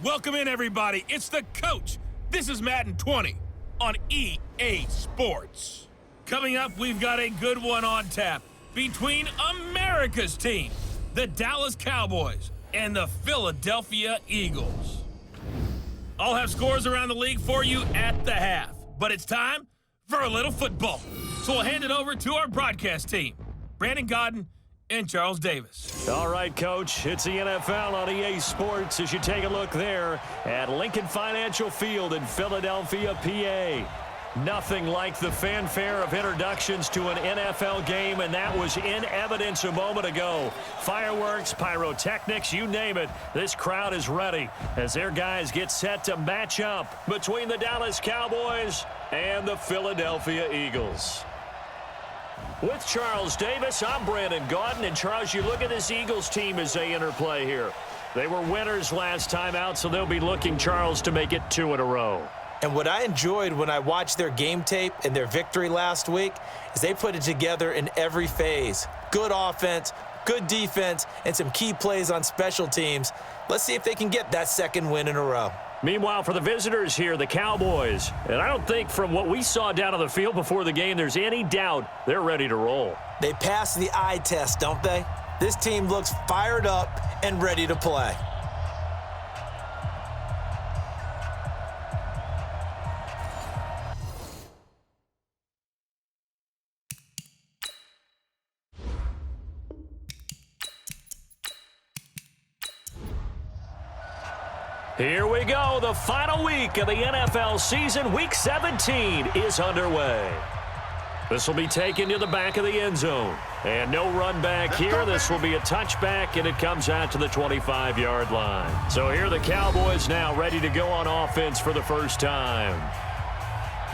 Welcome in, everybody. It's the coach. This is Madden 20 on EA Sports. Coming up, we've got a good one on tap between America's team, the Dallas Cowboys, and the Philadelphia Eagles. I'll have scores around the league for you at the half, but it's time for a little football. So we'll hand it over to our broadcast team, Brandon Godden and Charles Davis. All right, Coach, it's the NFL on EA Sports as you take a look there at Lincoln Financial Field in Philadelphia, PA. Nothing like the fanfare of introductions to an NFL game, and that was in evidence a moment ago. Fireworks, pyrotechnics, you name it. This crowd is ready as their guys get set to match up between the Dallas Cowboys and the Philadelphia Eagles. With Charles Davis, I'm Brandon Godden. And Charles, you look at this Eagles team as they interplay here. They were winners last time out, so they'll be looking, Charles, to make it 2 in a row. And what I enjoyed when I watched their game tape and their victory last week is they put it together in every phase. Good offense, good defense, and some key plays on special teams. Let's see if they can get that second win in a row. Meanwhile, for the visitors here, the Cowboys, and I don't think from what we saw down on the field before the game, there's any doubt they're ready to roll. They pass the eye test, don't they? This team looks fired up and ready to play. Here we go. The final week of the NFL season. Week 17 is underway. This will be taken to the back of the end zone. And no run back here. This will be a touchback, and it comes out to the 25-yard line. So here are the Cowboys now ready to go on offense for the first time.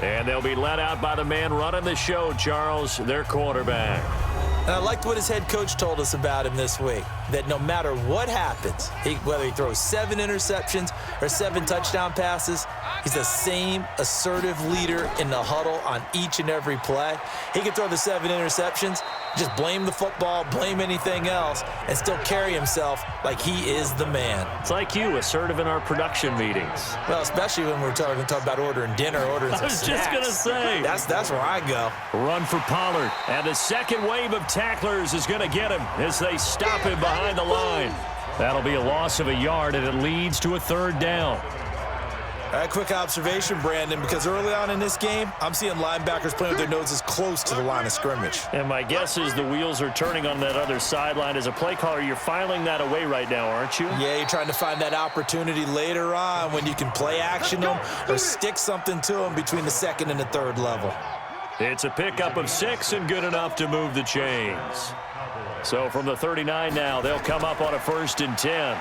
And they'll be led out by the man running the show, Charles, their quarterback. And I liked what his head coach told us about him this week, that no matter what happens, whether he throws 7 interceptions or 7 touchdown passes, he's the same assertive leader in the huddle on each and every play. He can throw the 7 interceptions, just blame the football, blame anything else, and still carry himself like he is the man. It's like you, assertive in our production meetings. Well, especially when we're talking about ordering dinner, ordering some snacks. I was just going to say. That's where I go. Run for Pollard. And the second wave of tacklers is going to get him as they stop him behind the line. That'll be a loss of a yard, and it leads to a 3rd down. A quick observation, Brandon, because early on in this game, I'm seeing linebackers playing with their noses close to the line of scrimmage. And my guess is the wheels are turning on that other sideline. As a play caller, you're filing that away right now, aren't you? Yeah, you're trying to find that opportunity later on when you can play action them or stick something to them between the 2nd and the 3rd level. It's a pickup of 6 and good enough to move the chains. So from the 39 now, they'll come up on a 1st and 10.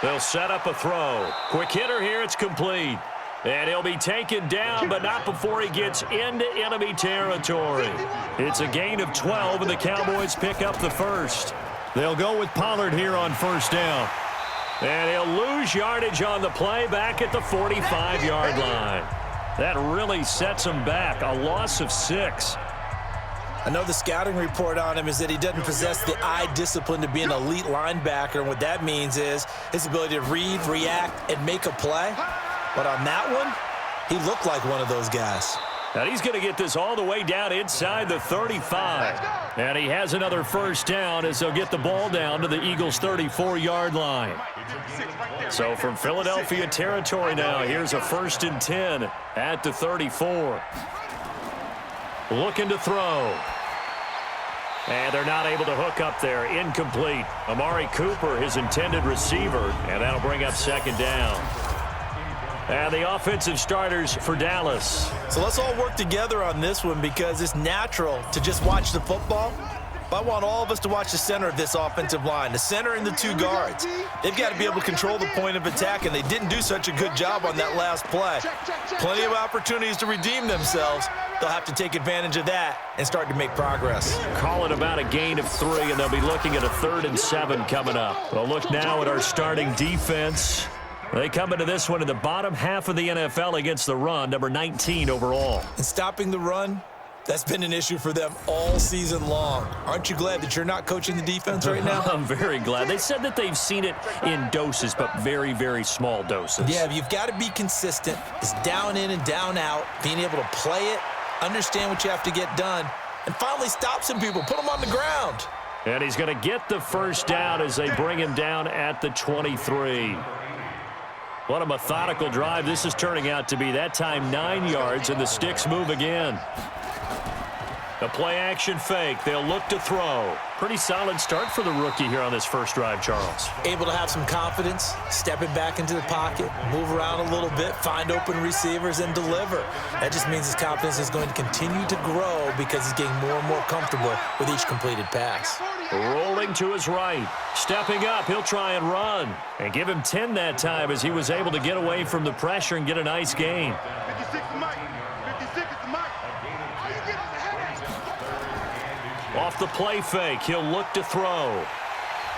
They'll set up a throw. Quick hitter here, it's complete. And he'll be taken down, but not before he gets into enemy territory. It's a gain of 12, and the Cowboys pick up the 1st. They'll go with Pollard here on 1st down. And he'll lose yardage on the play back at the 45-yard line. That really sets him back, a loss of 6. I know the scouting report on him is that he doesn't possess the eye discipline to be an elite linebacker, and what that means is his ability to read, react, and make a play. But on that one, he looked like one of those guys. And he's going to get this all the way down inside the 35. And he has another 1st down as they'll get the ball down to the Eagles' 34-yard line. So from Philadelphia territory now, here's a 1st and 10 at the 34. Looking to throw. And they're not able to hook up there. Incomplete. Amari Cooper, his intended receiver, and that'll bring up 2nd down. And the offensive starters for Dallas. So let's all work together on this one because it's natural to just watch the football. But I want all of us to watch the center of this offensive line, the center and the 2 guards. They've got to be able to control the point of attack, and they didn't do such a good job on that last play. Plenty of opportunities to redeem themselves. They'll have to take advantage of that and start to make progress. Call it about a gain of 3, and they'll be looking at a 3rd and 7 coming up. We'll look now at our starting defense. They come into this one in the bottom half of the NFL against the run, number 19 overall. And stopping the run That's been an issue for them all season long. Aren't you glad that you're not coaching the defense right now? I'm very glad. They said that they've seen it in doses, but very, very small doses. Yeah, you've got to be consistent. It's down in and down out, being able to play it, understand what you have to get done, and finally stop some people, put them on the ground. And he's going to get the first down as they bring him down at the 23. What a methodical drive this is turning out to be. That time 9 yards, and the sticks move again. The play-action fake. They'll look to throw. Pretty solid start for the rookie here on this first drive, Charles. Able to have some confidence, stepping back into the pocket, move around a little bit, find open receivers, and deliver. That just means his confidence is going to continue to grow because he's getting more and more comfortable with each completed pass. Rolling to his right. Stepping up, he'll try and run. And give him 10 that time as he was able to get away from the pressure and get a nice gain. 56 to Mike. 56 is Mike. All you get is a headache. Off the play fake, he'll look to throw.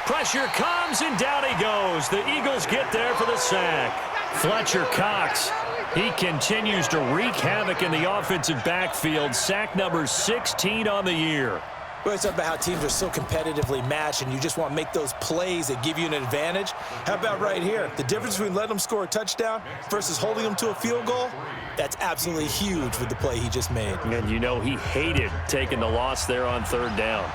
Pressure comes, and down he goes. The Eagles get there for the sack. Fletcher Cox, he continues to wreak havoc in the offensive backfield. Sack number 16 on the year. We always talk about how teams are so competitively matched and you just want to make those plays that give you an advantage. How about right here? The difference between letting them score a touchdown versus holding them to a field goal, that's absolutely huge with the play he just made. And you know he hated taking the loss there on third down.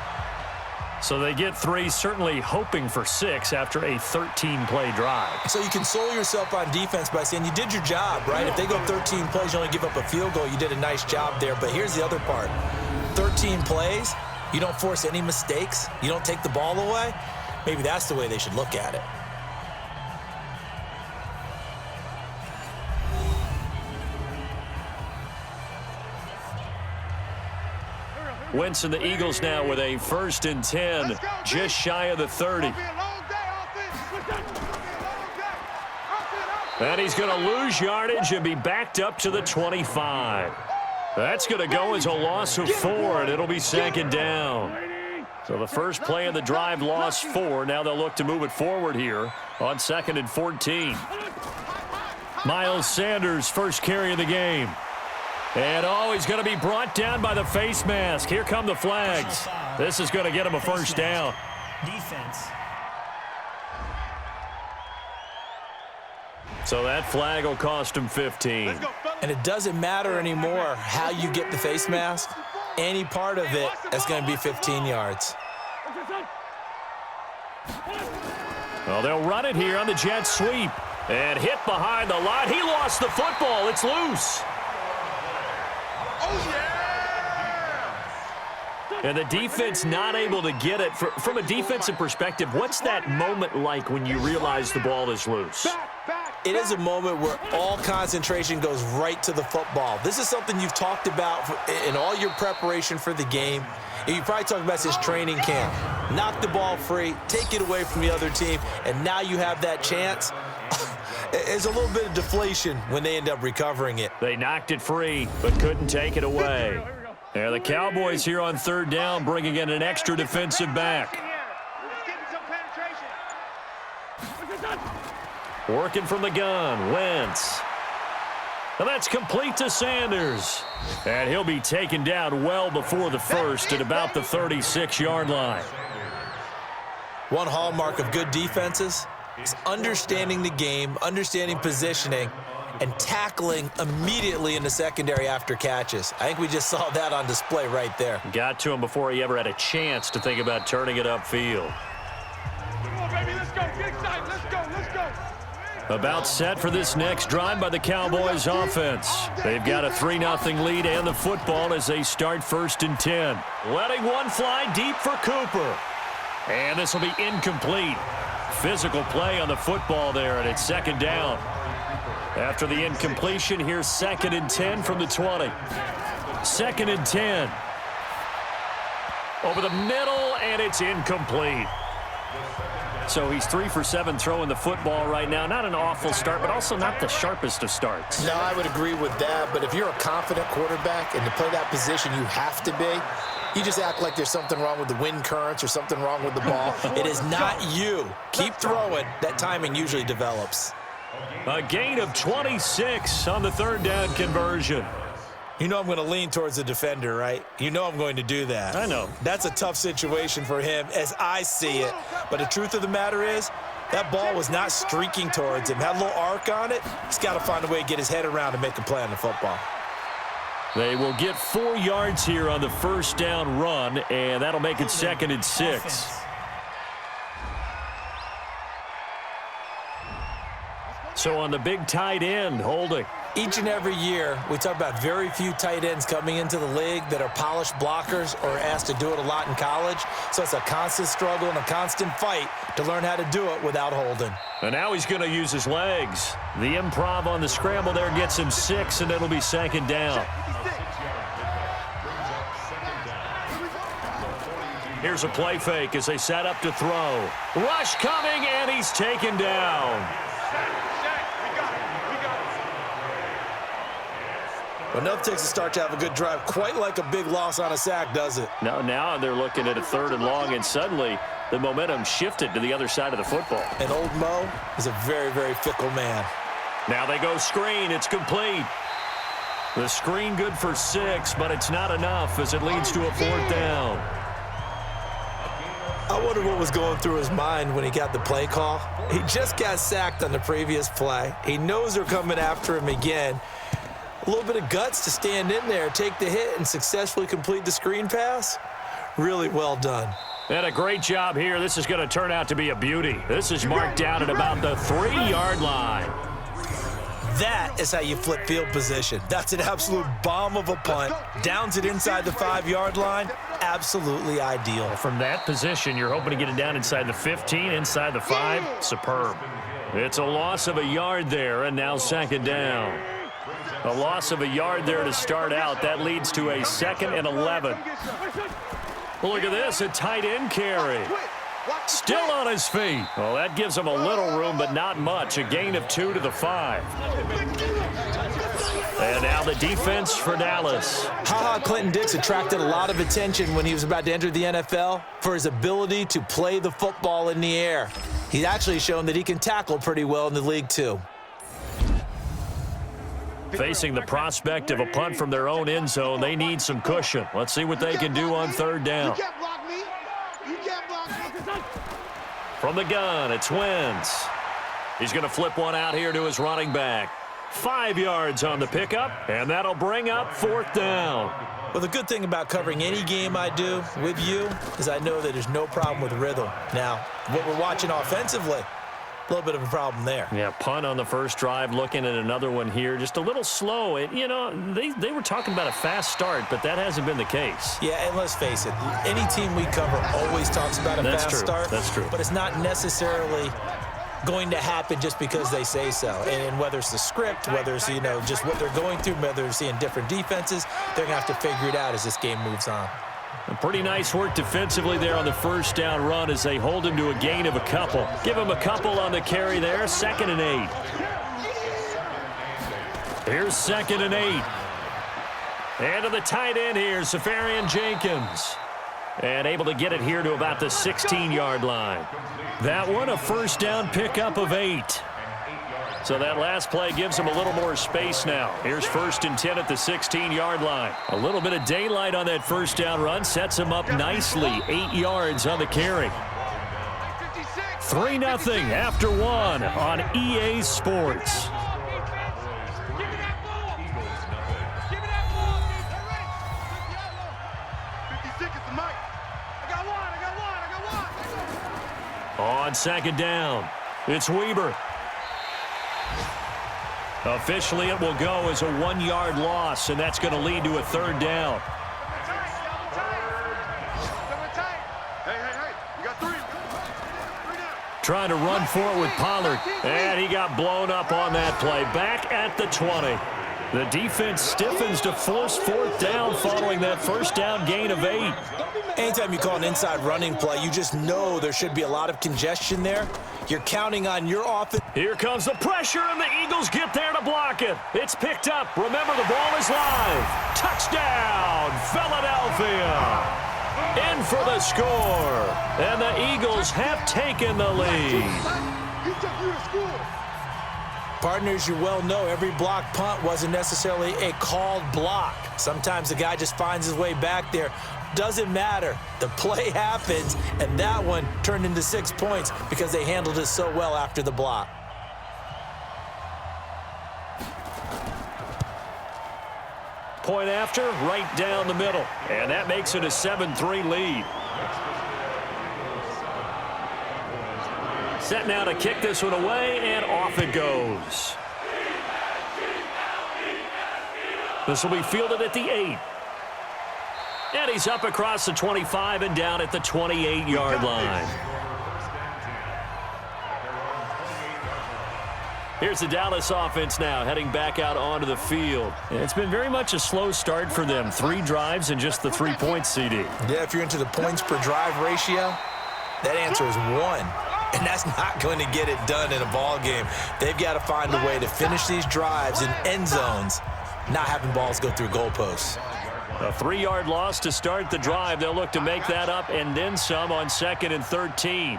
So they get 3, certainly hoping for 6 after a 13-play drive. So you console yourself on defense by saying you did your job, right? If they go 13 plays, you only give up a field goal, you did a nice job there. But here's the other part. 13 plays, you don't force any mistakes, you don't take the ball away. Maybe that's the way they should look at it. Wentz and the Eagles now with a 1st and 10, just shy of the 30. And he's going to lose yardage and be backed up to the 25. That's going to go as a loss of 4, and it'll be 2nd down. So the first play of the drive lost 4. Now they'll look to move it forward here on 2nd and 14. Miles Sanders, first carry of the game. And he's going to be brought down by the face mask. Here come the flags. This is going to get him a first down. Defense. So that flag will cost him 15. And it doesn't matter anymore how you get the face mask. Any part of it is going to be 15 yards. Well, they'll run it here on the jet sweep. And hit behind the line. He lost the football. It's loose. And the defense not able to get it. From a defensive perspective, what's that moment like when you realize the ball is loose? It is a moment where all concentration goes right to the football. This is something you've talked about in all your preparation for the game. And you probably talked about this training camp. Knock the ball free, take it away from the other team, and now you have that chance. There's a little bit of deflation when they end up recovering it. They knocked it free, but couldn't take it away. And the Cowboys here on 3rd down, bringing in an extra defensive back. Working from the gun, Wentz. And that's complete to Sanders. And he'll be taken down well before the first at about the 36-yard line. One hallmark of good defenses is understanding the game, understanding positioning, and tackling immediately in the secondary after catches. I think we just saw that on display right there. Got to him before he ever had a chance to think about turning it upfield. Come on, baby, let's go. Get excited. Let's go. Let's go. About set for this next drive by the Cowboys offense. They've got a 3-0 lead and the football as they start 1st and 10. Letting one fly deep for Cooper. And this will be incomplete. Physical play on the football there, and it's 2nd down. After the incompletion, here's 2nd and 10 from the 20. 2nd and 10. Over the middle, and it's incomplete. So he's 3 for 7 throwing the football right now. Not an awful start, but also not the sharpest of starts. No, I would agree with that. But if you're a confident quarterback and to play that position, you have to be. You just act like there's something wrong with the wind currents or something wrong with the ball. It is not you. Keep throwing. That timing usually develops. A gain of 26 on the 3rd down conversion. You know I'm going to lean towards the defender, right? You know I'm going to do that. I know. That's a tough situation for him as I see it. But the truth of the matter is, that ball was not streaking towards him. Had a little arc on it. He's got to find a way to get his head around and make a play on the football. They will get 4 yards here on the first down run, and that'll make it 2nd and 6. So on the big tight end, holding. Each and every year, we talk about very few tight ends coming into the league that are polished blockers or asked to do it a lot in college. So it's a constant struggle and a constant fight to learn how to do it without holding. And now he's going to use his legs. The improv on the scramble there gets him 6, and it'll be 2nd down. Here's a play fake as they set up to throw. Rush coming, and he's taken down. Well, nothing takes a start to have a good drive, quite like a big loss on a sack, does it? Now they're looking at a 3rd and long, and suddenly the momentum shifted to the other side of the football. And old Mo is a very, very fickle man. Now they go screen. It's complete. The screen good for 6, but it's not enough as it leads to a 4th down. I wonder what was going through his mind when he got the play call. He just got sacked on the previous play. He knows they're coming after him again. A little bit of guts to stand in there, take the hit, and successfully complete the screen pass. Really well done. And a great job here. This is going to turn out to be a beauty. This is marked down at about the 3-yard line. That is how you flip field position. That's an absolute bomb of a punt. Downs it inside the 5-yard line. Absolutely ideal. From that position, you're hoping to get it down inside the 15, inside the 5. Superb. It's a loss of a yard there, and now 2nd down. A loss of a yard there to start out. That leads to a 2nd and 11. Well, look at this, a tight end carry. Still on his feet. Well, that gives him a little room, but not much. A gain of 2 to the 5. And now the defense for Dallas. Clinton Dix attracted a lot of attention when he was about to enter the NFL for his ability to play the football in the air. He's actually shown that he can tackle pretty well in the league, too. Facing the prospect of a punt from their own end zone, they need some cushion. Let's see what they can do on 3rd down. From the gun, it's Wentz. He's going to flip one out here to his running back. 5 yards on the pickup, and that'll bring up 4th down. Well, the good thing about covering any game I do with you is I know that there's no problem with rhythm. Now, what we're watching offensively, a little bit of a problem there. Yeah, punt on the first drive, looking at another one here. Just a little slow. You know, they were talking about a fast start, but that hasn't been the case. Yeah, and let's face it, any team we cover always talks about a fast start. That's true. But it's not necessarily going to happen just because they say so. And whether it's the script, whether it's, just what they're going through, whether they're seeing different defenses, they're going to have to figure it out as this game moves on. Pretty nice work defensively there on the first down run as they hold him to a gain of a couple. Give him a couple on the carry there, 2nd and 8. Here's 2nd and 8. And to the tight end here, Safarian Jenkins. And able to get it here to about the 16-yard line. That one, a first down pickup of 8. So that last play gives him a little more space now. Here's 1st and 10 at the 16-yard line. A little bit of daylight on that first down run sets him up nicely. 8 yards on the carry. 3-0 after 1 on EA Sports. On 2nd down, it's Weber. Officially, it will go as a 1-yard loss, and that's going to lead to a 3rd down. Trying to run for it with Pollard, and he got blown up on that play. Back at the 20. The defense stiffens to force 4th down following that first down gain of 8. Anytime you call an inside running play, you just know there should be a lot of congestion there. You're counting on your offense. Here comes the pressure, and the Eagles get there to block it. It's picked up. Remember, the ball is live. Touchdown, Philadelphia. In for the score. And the Eagles have taken the lead. Partners, you well know every block punt wasn't necessarily a called block. Sometimes the guy just finds his way back there. Doesn't matter. The play happens, and that one turned into 6 points because they handled it so well after the block. Point after, right down the middle. And that makes it a 7-3 lead. Set now to kick this one away, and off it goes. This will be fielded at the 8. And he's up across the 25 and down at the 28-yard line. Here's the Dallas offense now, heading back out onto the field. It's been very much a slow start for them. 3 drives and just the 3 points, CD. Yeah, if you're into the points per drive ratio, that answer is 1. And that's not going to get it done in a ball game. They've got to find a way to finish these drives in end zones, not having balls go through goalposts. A 3-yard loss to start the drive. They'll look to make that up and then some on 2nd and 13.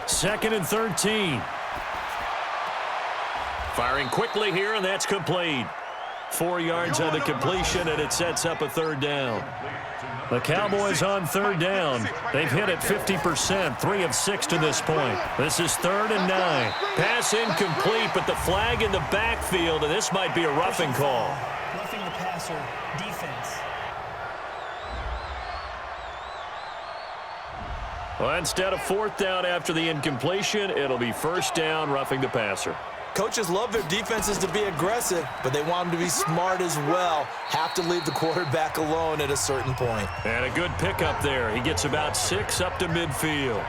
2nd and 13. Firing quickly here, and that's complete. 4 yards on the completion, and it sets up a 3rd down. The Cowboys on 3rd down. They've hit it 50%, 3 of 6 to this point. This is 3rd and 9. Pass incomplete, but the flag in the backfield, and this might be a roughing call. Roughing the passer, defense. Well, instead of 4th down after the incompletion, it'll be 1st down, roughing the passer. Coaches love their defenses to be aggressive, but they want them to be smart as well. Have to leave the quarterback alone at a certain point. And a good pickup there. He gets about 6 up to midfield.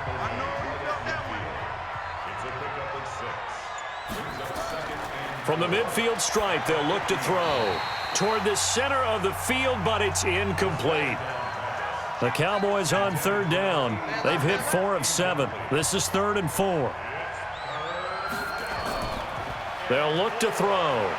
From the midfield stripe, they'll look to throw toward the center of the field, but it's incomplete. The Cowboys on 3rd down. They've hit 4 of 7. This is 3rd and 4. They'll look to throw.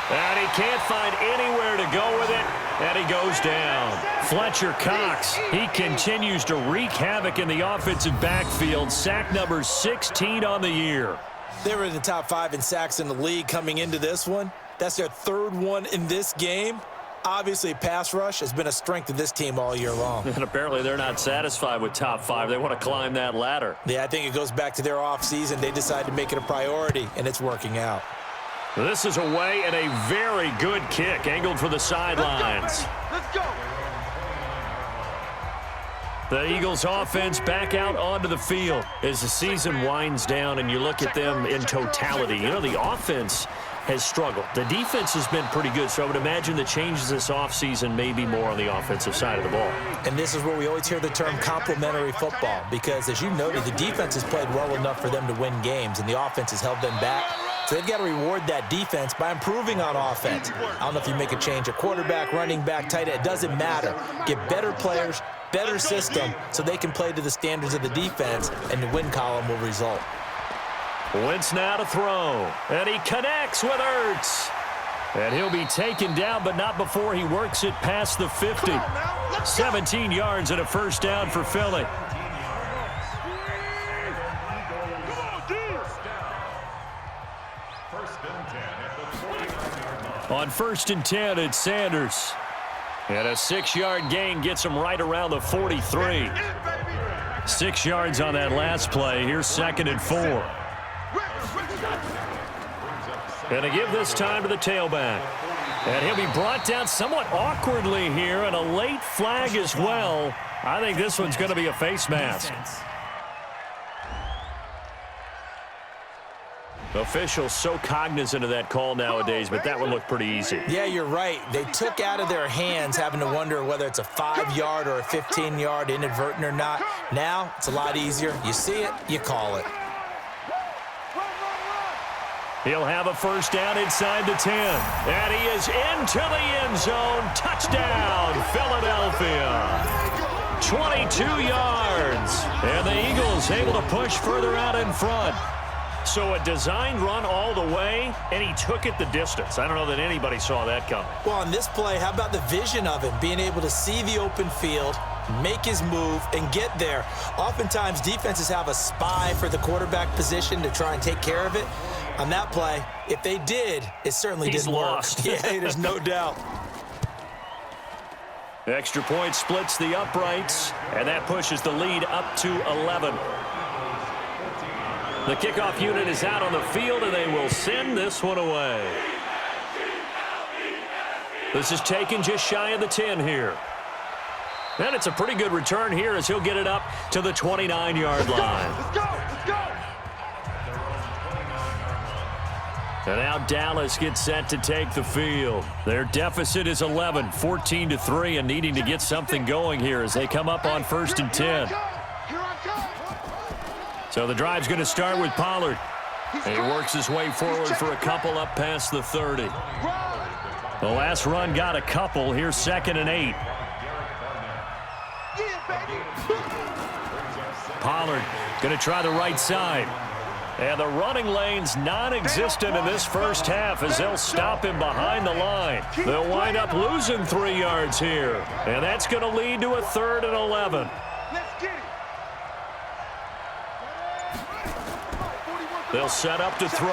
And he can't find anywhere to go with it, and he goes down. Fletcher Cox, he continues to wreak havoc in the offensive backfield. Sack number 16 on the year. They were in the top 5 in sacks in the league coming into this one. That's their 3rd one in this game. Obviously, pass rush has been a strength of this team all year long. And apparently they're not satisfied with top 5. They want to climb that ladder. Yeah, I think it goes back to their offseason. They decided to make it a priority, and it's working out. This is away and a very good kick, angled for the sidelines. Let's go. The Eagles offense back out onto the field as the season winds down and you look at them in totality. You know, the offense has struggled. The defense has been pretty good, so I would imagine the changes this offseason may be more on the offensive side of the ball. And this is where we always hear the term complementary football because, as you noted, the defense has played well enough for them to win games, and the offense has held them back. So they've got to reward that defense by improving on offense. I don't know if you make a change at quarterback, running back, tight end. It doesn't matter. Get better players, better system, so they can play to the standards of the defense, and the win column will result. Wentz now to throw, and he connects with Ertz. And he'll be taken down, but not before he works it past the 50. 17 yards and a 1st down for Philly. On 1st and 10, it's Sanders. And a 6-yard gain gets him right around the 43. 6 yards on that last play. Here's 2nd and 4. And to give this time to the tailback. And he'll be brought down somewhat awkwardly here, and a late flag as well. I think this one's going to be a face mask. Officials so cognizant of that call nowadays, but that one looked pretty easy. Yeah, you're right. They took out of their hands having to wonder whether it's a 5-yard or a 15-yard inadvertent or not. Now, it's a lot easier. You see it, you call it. He'll have a 1st down inside the 10. And he is into the end zone. Touchdown, Philadelphia. 22 yards. And the Eagles able to push further out in front. So a designed run all the way, and he took it the distance. I don't know that anybody saw that coming. Well, on this play, how about the vision of him, being able to see the open field, make his move, and get there. Oftentimes, defenses have a spy for the quarterback position to try and take care of it. On that play, if they did, it certainly didn't lost. work. Yeah, there's no doubt. Extra point splits the uprights, and that pushes the lead up to 11. The kickoff unit is out on the field, and they will send this one away. This is taken just shy of the 10 here. And it's a pretty good return here as he'll get it up to the 29-yard line. Let's go! Let's go! And now Dallas gets set to take the field. Their deficit is 11, 14-3, and needing to get something going here as they come up on 1st and 10. So the drive's going to start with Pollard. And he works his way forward for a couple up past the 30. The last run got a couple. Here's 2nd and 8. Pollard going to try the right side. And the running lane's non-existent in this first half as they'll stop him behind the line. They'll wind up losing 3 yards here. And that's going to lead to a 3rd and 11. Let's get it. They'll set up to throw.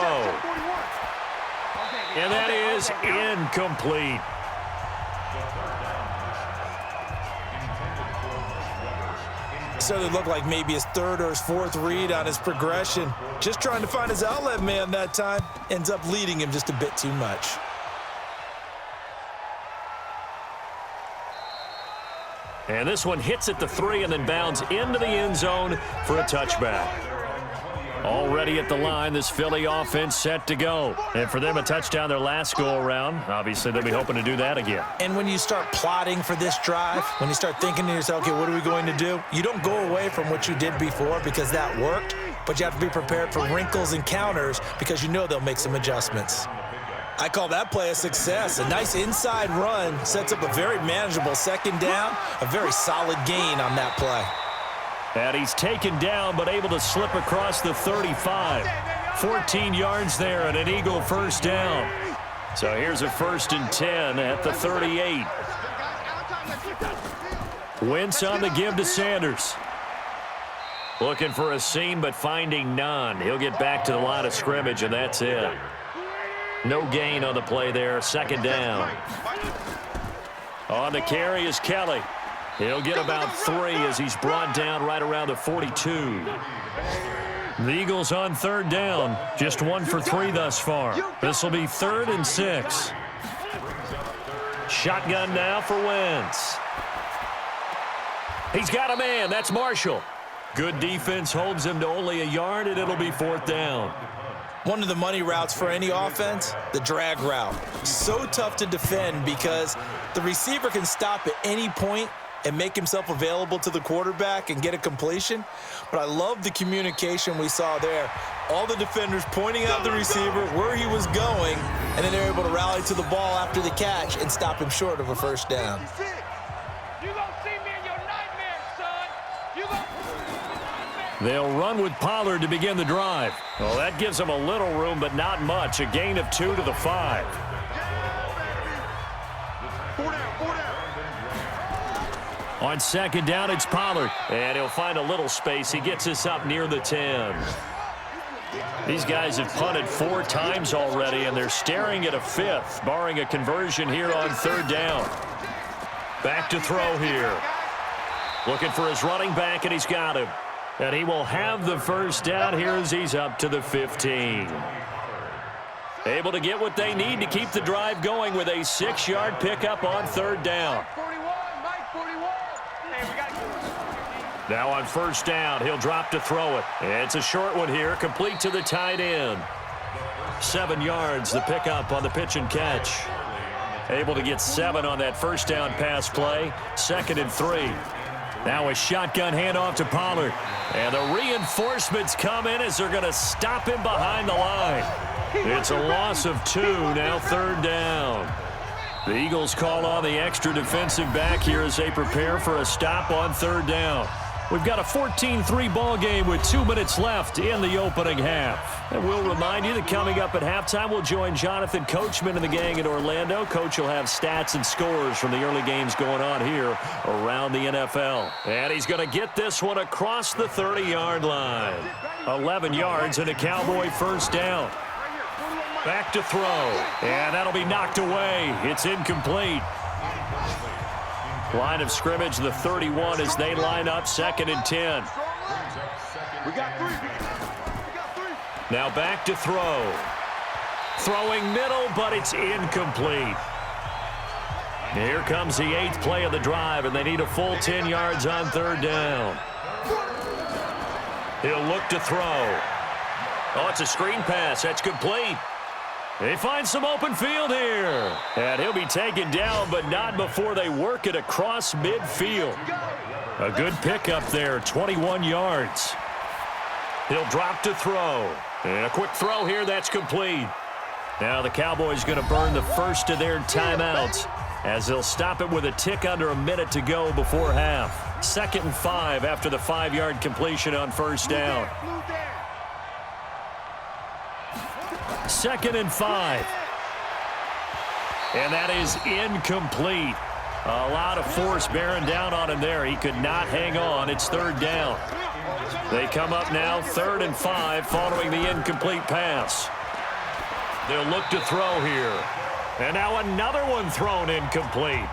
And that is incomplete. Started to look like maybe his 3rd or his 4th read on his progression. Just trying to find his outlet man that time. Ends up leading him just a bit too much. And this one hits at the 3 and then bounds into the end zone for a touchback. Already at the line, this Philly offense set to go. And for them, a touchdown their last go-around. Obviously, they'll be hoping to do that again. And when you start plotting for this drive, when you start thinking to yourself, okay, what are we going to do? You don't go away from what you did before because that worked, but you have to be prepared for wrinkles and counters because you know they'll make some adjustments. I call that play a success. A nice inside run sets up a very manageable 2nd down, a very solid gain on that play. And he's taken down but able to slip across the 35. 14 yards there and an Eagle 1st down. So here's a 1st and 10 at the 38. Wentz on the give to Sanders. Looking for a seam but finding none. He'll get back to the line of scrimmage and that's it. No gain on the play there. 2nd down. On the carry is Kelly. He'll get about 3 as he's brought down right around the 42. The Eagles on 3rd down. Just 1 for 3 thus far. This will be 3rd and 6. Shotgun now for Wentz. He's got a man. That's Marshall. Good defense holds him to only a yard, and it'll be 4th down. One of the money routes for any offense, the drag route. So tough to defend because the receiver can stop at any point and make himself available to the quarterback and get a completion. But I love the communication we saw there. All the defenders pointing out the receiver, where he was going, and then they're able to rally to the ball after the catch and stop him short of a 1st down. They'll run with Pollard to begin the drive. Well, that gives them a little room, but not much. A gain of 2 to the 5. On 2nd down, it's Pollard. And he'll find a little space. He gets us up near the 10. These guys have punted 4 times already, and they're staring at a 5th, barring a conversion here on 3rd down. Back to throw here. Looking for his running back, and he's got him. And he will have the 1st down here as he's up to the 15. Able to get what they need to keep the drive going with a 6-yard pickup on 3rd down. Now on 1st down, he'll drop to throw it. It's a short one here, complete to the tight end. 7 yards, the pickup on the pitch and catch. Able to get 7 on that 1st down pass play. 2nd and 3. Now a shotgun handoff to Pollard. And the reinforcements come in as they're going to stop him behind the line. It's a loss of 2, now 3rd down. The Eagles call on the extra defensive back here as they prepare for a stop on 3rd down. We've got a 14-3 ball game with 2 minutes left in the opening half. And we'll remind you that coming up at halftime, we'll join Jonathan Coachman and the gang in Orlando. Coach will have stats and scores from the early games going on here around the NFL. And he's going to get this one across the 30-yard line. 11 yards and a Cowboy first down. Back to throw. And that'll be knocked away. It's incomplete. Line of scrimmage, the 31 as they line up, 2nd and 10. We got three. Now back to throw. Throwing middle, but it's incomplete. Here comes the 8th play of the drive, and they need a full 10 yards on 3rd down. He'll look to throw. Oh, it's a screen pass. That's complete. They find some open field here. And he'll be taken down, but not before they work it across midfield. A good pickup there, 21 yards. He'll drop to throw. And a quick throw here, that's complete. Now the Cowboys going to burn the first of their timeouts as they'll stop it with a tick under a minute to go before half. 2nd and 5 after the 5-yard completion on first down. 2nd and 5. And that is incomplete. A lot of force bearing down on him there. He could not hang on. It's 3rd down. They come up now 3rd and 5 following the incomplete pass. They'll look to throw here. And now another one thrown incomplete.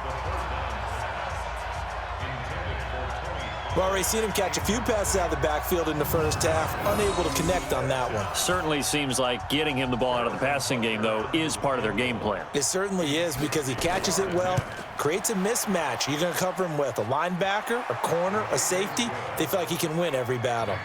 We've already seen him catch a few passes out of the backfield in the first half, unable to connect on that one. Certainly seems like getting him the ball out of the passing game, though, is part of their game plan. It certainly is because he catches it well, creates a mismatch. You're going to cover him with a linebacker, a corner, a safety. They feel like he can win every battle.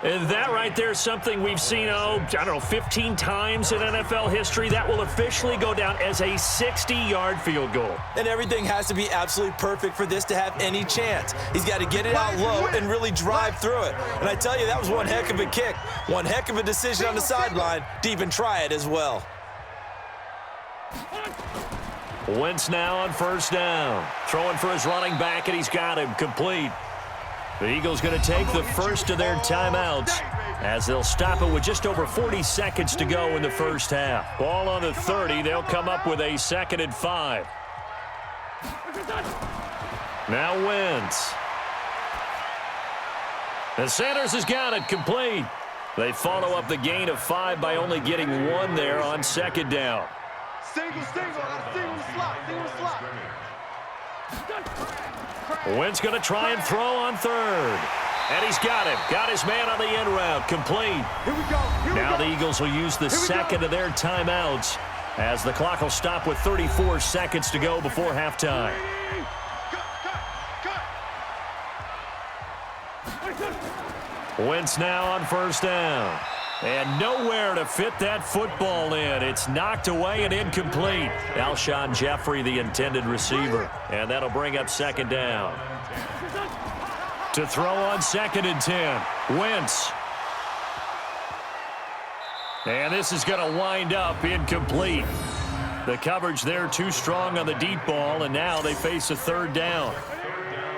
And that right there is something we've seen, 15 times in NFL history. That will officially go down as a 60-yard field goal. And everything has to be absolutely perfect for this to have any chance. He's got to get it out low and really drive through it. And I tell you, that was one heck of a kick. One heck of a decision on the sideline to even try it as well. Wentz now on first down. Throwing for his running back, and he's got him complete. The Eagles going to take the first of their timeouts as they'll stop it with just over 40 seconds to go in the first half. Ball on the 30. They'll come up with a 2nd and 5. Now Wentz. And Sanders has got it complete. They follow up the gain of 5 by only getting 1 there on 2nd down. Single, slot. Wentz going to try and throw on 3rd. And he's got him. Got his man on the end route. Complete. Here we go. Now the Eagles will use the 2nd of their timeouts as the clock will stop with 34 seconds to go before halftime. Wentz now on first down. And nowhere to fit that football in. It's knocked away and incomplete. Alshon Jeffrey, the intended receiver. And that'll bring up 2nd down. To throw on 2nd and 10. Wentz. And this is going to wind up incomplete. The coverage there too strong on the deep ball, and now they face a 3rd down.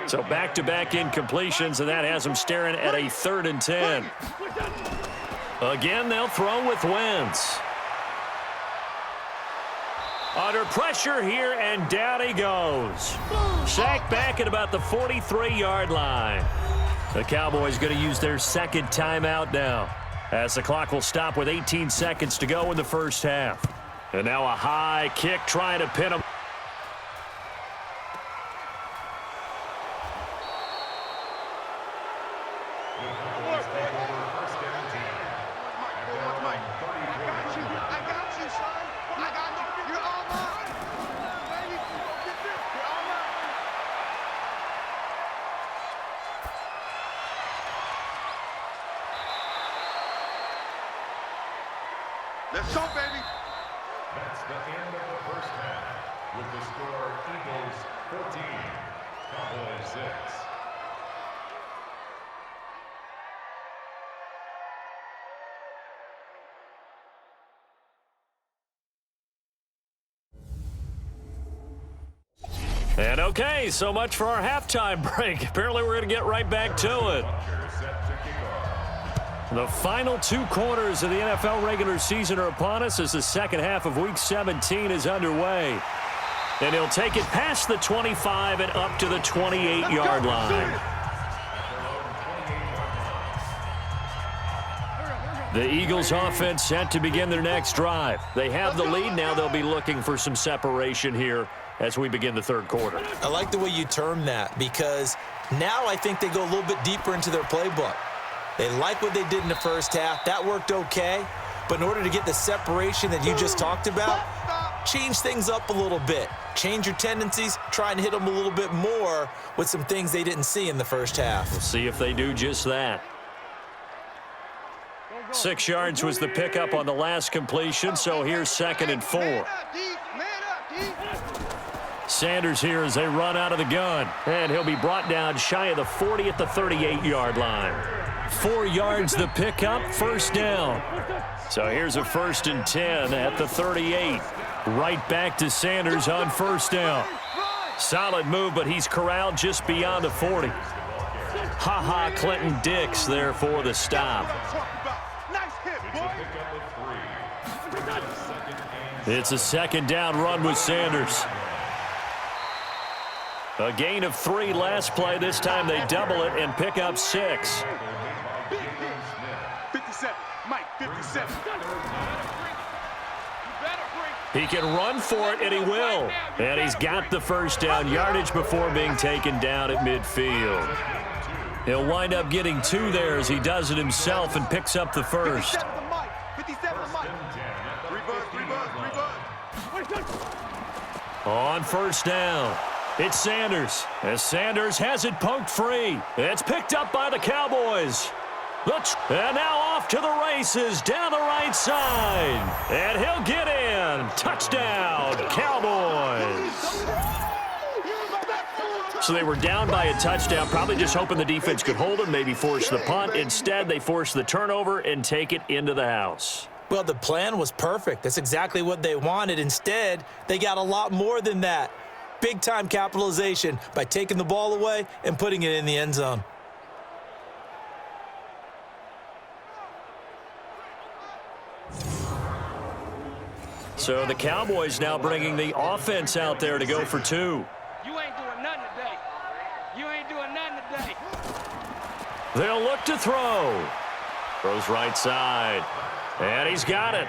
So back-to-back incompletions, and that has them staring at a 3rd and 10. Again, they'll throw with Wentz. Under pressure here, and down he goes. Sacked back at about the 43-yard line. The Cowboys going to use their 2nd timeout now, as the clock will stop with 18 seconds to go in the first half. And now a high kick trying to pin him. Let's go, baby. That's the end of the first half. With the score, Eagles 14, Cowboys 6. And okay, so much for our halftime break. Apparently we're going to get right back to it. The final 2 quarters of the NFL regular season are upon us as the second half of Week 17 is underway. And he'll take it past the 25 and up to the 28-yard line. The Eagles offense set to begin their next drive. They have the lead. Now they'll be looking for some separation here as we begin the third quarter. I like the way you term that because now I think they go a little bit deeper into their playbook. They like what they did in the first half. That worked okay. But in order to get the separation that you just talked about, change things up a little bit. Change your tendencies. Try and hit them a little bit more with some things they didn't see in the first half. We'll see if they do just that. 6 yards was the pickup on the last completion, so here's 2nd and 4. Sanders here as they run out of the gun. And he'll be brought down shy of the 40 at the 38-yard line. 4 yards the pickup, first down. So here's a 1st and 10 at the 38. Right back to Sanders on first down. Solid move, but he's corralled just beyond the 40. Ha-ha, Clinton Dix there for the stop. It's a 2nd down run with Sanders. A gain of 3 last play. This time they double it and pick up 6. 57, Mike, 57. He can run for it, and he will. And he's got the first down yardage before being taken down at midfield. He'll wind up getting 2 there as he does it himself and picks up the first. 57, Mike. On first down, it's Sanders. As Sanders has it poked free. It's picked up by the Cowboys. And now off to the races down the right side. And he'll get in. Touchdown, Cowboys. So they were down by a touchdown, probably just hoping the defense could hold them, maybe force the punt. Instead, they force the turnover and take it into the house. Well, the plan was perfect. That's exactly what they wanted. Instead, they got a lot more than that. Big-time capitalization by taking the ball away and putting it in the end zone. So the Cowboys now bringing the offense out there to go for 2. You ain't doing nothing today. You ain't doing nothing today. They'll look to throw. Throws right side. And he's got it.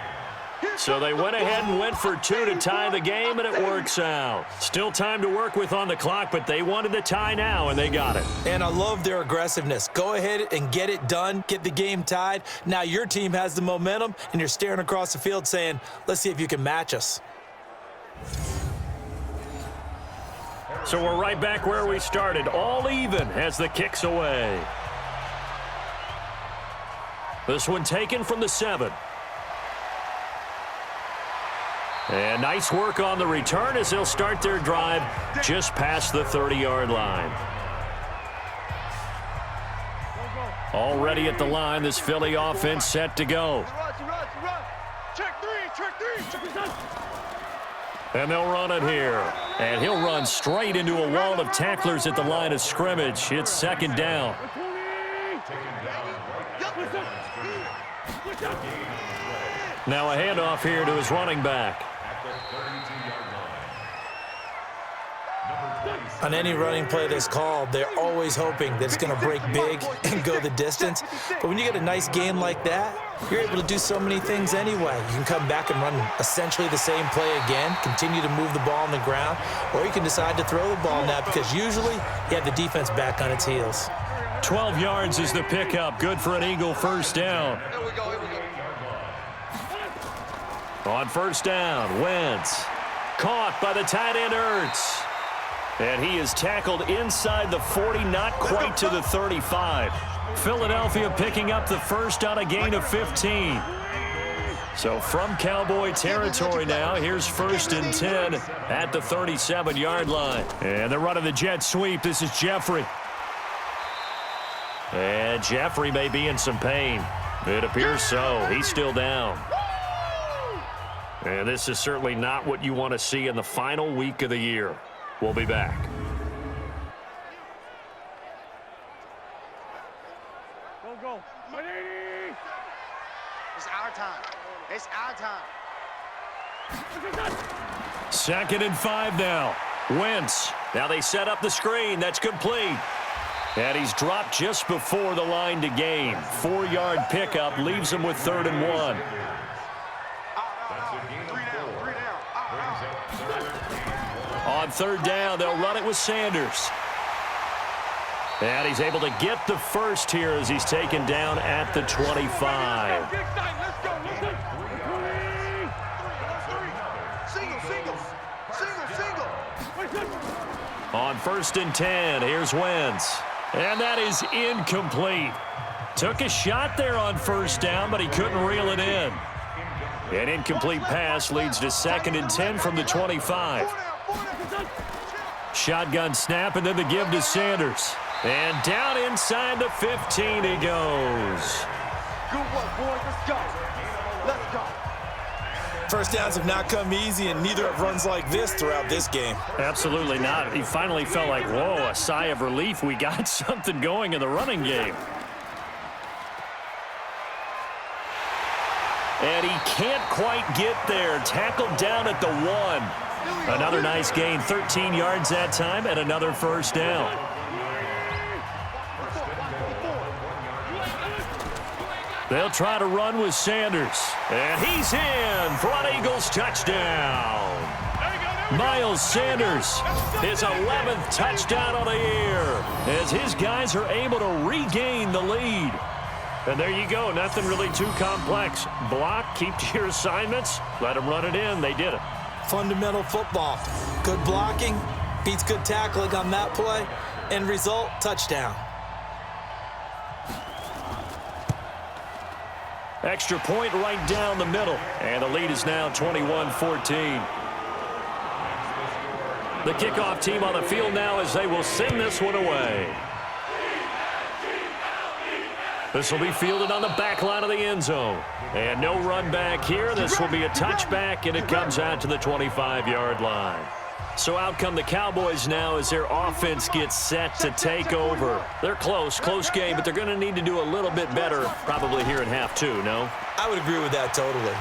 So they went ahead and went for 2 to tie the game, and it works out. Still time to work with on the clock, but they wanted the tie now, and they got it. And I love their aggressiveness. Go ahead and get it done. Get the game tied. Now your team has the momentum, and you're staring across the field saying, let's see if you can match us. So we're right back where we started, all even as the kick's away. This one taken from the 7. And nice work on the return as they'll start their drive just past the 30-yard line. Already at the line, this Philly offense set to go. Check three. And they'll run it here. And he'll run straight into a wall of tacklers at the line of scrimmage. It's 2nd down. Now a handoff here to his running back. On any running play that's called, they're always hoping that it's going to break big and go the distance. But when you get a nice game like that, you're able to do so many things anyway. You can come back and run essentially the same play again, continue to move the ball on the ground, or you can decide to throw the ball now because usually you have the defense back on its heels. 12 yards is the pickup. Good for an Eagle first down. On first down, Wentz. Caught by the tight end, Ertz. And he is tackled inside the 40, not quite to the 35. Philadelphia picking up the first on a gain of 15. So from Cowboy territory now, here's 1st and 10 at the 37-yard line. And they're running the jet sweep. This is Jeffrey. And Jeffrey may be in some pain. It appears so. He's still down. And this is certainly not what you want to see in the final week of the year. We'll be back. Go. It's our time. It's our time. 2nd and 5 now. Wentz. Now they set up the screen. That's complete. And he's dropped just before the line to gain. 4-yard pickup leaves him with 3rd and 1. On 3rd down, they'll run it with Sanders. And he's able to get the first here as he's taken down at the 25. On 1st and 10, here's Wentz. And that is incomplete. Took a shot there on 1st down, but he couldn't reel it in. An incomplete pass leads to 2nd and 10 from the 25. Shotgun snap, and then the give to Sanders. And down inside the 15 he goes. Good work, boys. Let's go. Let's go. First downs have not come easy, and neither have runs like this throughout this game. Absolutely not. He finally felt like, whoa, a sigh of relief. We got something going in the running game. And he can't quite get there. Tackled down at the 1. Another nice gain, 13 yards that time, and another 1st down. They'll try to run with Sanders. And he's in for an Eagles touchdown. Miles Sanders, his 11th touchdown of the year, as his guys are able to regain the lead. And there you go, nothing really too complex. Block, keep to your assignments, let them run it in. They did it. Fundamental football. Good blocking, beats good tackling on that play. End result, touchdown. Extra point right down the middle. And the lead is now 21-14. The kickoff team on the field now as they will send this one away. This will be fielded on the back line of the end zone. And no run back here. This will be a touchback, and it comes out to the 25-yard line. So out come the Cowboys now as their offense gets set to take over. They're close game, but they're going to need to do a little bit better probably here in half 2, no? I would agree with that totally.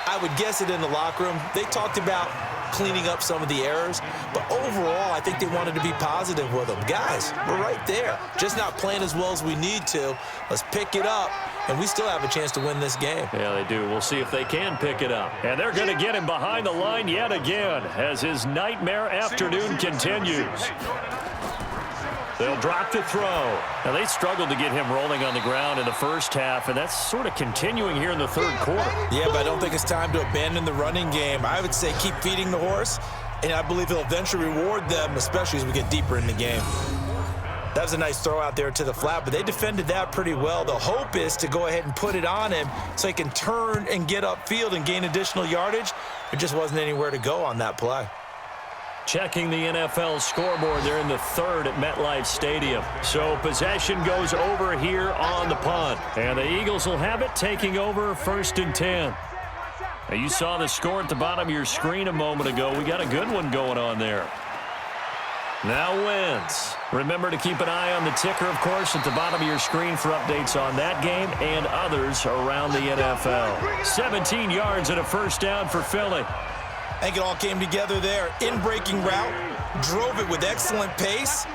I would guess it in the locker room. They talked about cleaning up some of the errors, but overall, I think they wanted to be positive with them. Guys, we're right there. Just not playing as well as we need to. Let's pick it up, and we still have a chance to win this game. Yeah, they do. We'll see if they can pick it up. And they're going to get him behind the line yet again as his nightmare afternoon continues. They'll drop the throw. Now, they struggled to get him rolling on the ground in the first half, and that's sort of continuing here in the 3rd quarter. Yeah, but I don't think it's time to abandon the running game. I would say keep feeding the horse, and I believe he'll eventually reward them, especially as we get deeper in the game. That was a nice throw out there to the flat, but they defended that pretty well. The hope is to go ahead and put it on him so he can turn and get upfield and gain additional yardage. There just wasn't anywhere to go on that play. Checking the NFL scoreboard, they're in the 3rd at MetLife Stadium. So possession goes over here on the punt. And the Eagles will have it taking over 1st and 10. Now, you saw the score at the bottom of your screen a moment ago. We got a good one going on there. Now Wentz. Remember to keep an eye on the ticker, of course, at the bottom of your screen for updates on that game and others around the NFL. 17 yards and a 1st down for Philly. I think it all came together there. In-breaking route, drove it with excellent pace.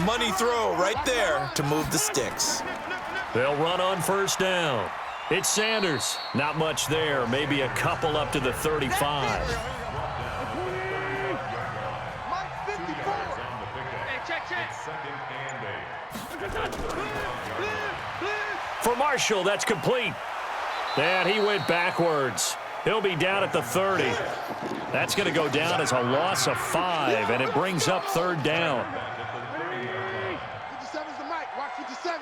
Money throw right there to move the sticks. They'll run on 1st down. It's Sanders. Not much there. Maybe a couple up to the 35. For Marshall, that's complete. And he went backwards. He'll be down at the 30. That's going to go down as a loss of 5, and it brings up 3rd down. 57's the mic. Watch 57.